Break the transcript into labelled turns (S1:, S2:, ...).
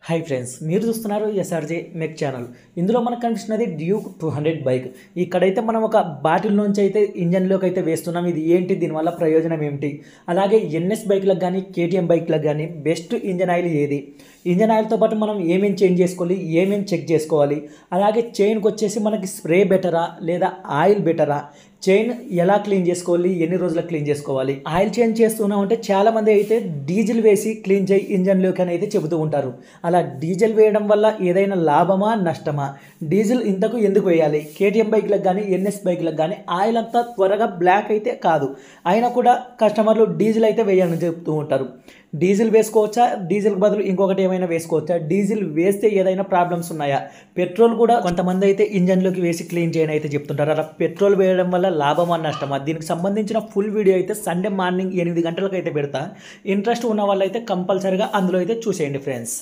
S1: Hi friends, మీరు చూస్తున్నారు SRJ మెక్ channel. ఇందులో మనకు కనిపిస్తున్నది డ్యూక్ 200 బైక్. ఇక్కడైతే మనం ఒక బాటిల్ నుంచి అయితే ఇంజన్లోకి అయితే వేస్తున్నాం. ఇది ఏంటి, దీనివల్ల ప్రయోజనం ఏమిటి, అలాగే ఎన్ఎస్ బైక్లకు కానీ కేటీఎం బైక్లకు కానీ బెస్ట్ ఇంజన్ ఆయిల్ ఏది, ఇంజన్ ఆయిల్తో పాటు మనం ఏమేమి చేంజ్ చేసుకోవాలి, ఏమేమి చెక్ చేసుకోవాలి, అలాగే చైన్కి వచ్చేసి మనకి స్ప్రే బెటరా లేదా ఆయిల్ బెటరా, చైన్ ఎలా క్లీన్ చేసుకోవాలి, ఎన్ని రోజులకు క్లీన్ చేసుకోవాలి. ఆయిల్ చేంజ్ చేస్తున్నాం అంటే చాలామంది అయితే డీజిల్ వేసి క్లీన్ చేయి ఇంజన్లోకి అని అయితే చెబుతూ ఉంటారు. అలా డీజిల్ వేయడం వల్ల ఏదైనా లాభమా నష్టమా, డీజిల్ ఇంతకు ఎందుకు వేయాలి, కేటీఎం బైక్లకు కానీ ఎన్ఎస్ బైక్లకు కానీ ఆయిల్ అంతా త్వరగా బ్లాక్ అయితే కాదు, అయినా కూడా కస్టమర్లు డీజిల్ అయితే వేయాలని చెప్తూ ఉంటారు. డీజిల్ వేసుకోవచ్చా, డీజిల్కి బదులు ఇంకొకటి ఏమైనా వేసుకోవచ్చా, డీజిల్ వేస్తే ఏదైనా ప్రాబ్లమ్స్ ఉన్నాయా, పెట్రోల్ కూడా కొంతమంది అయితే ఇంజన్లోకి వేసి క్లీన్ చేయని అయితే చెప్తుంటారు. అలా పెట్రోల్ వేయడం వల్ల లాభమా నష్టమా, దీనికి సంబంధించిన ఫుల్ వీడియో అయితే సండే మార్నింగ్ 8 గంటలకు అయితే పెడతా. ఇంట్రెస్ట్ ఉన్న వాళ్ళైతే కంపల్సరీగా అందులో అయితే చూసేయండి ఫ్రెండ్స్.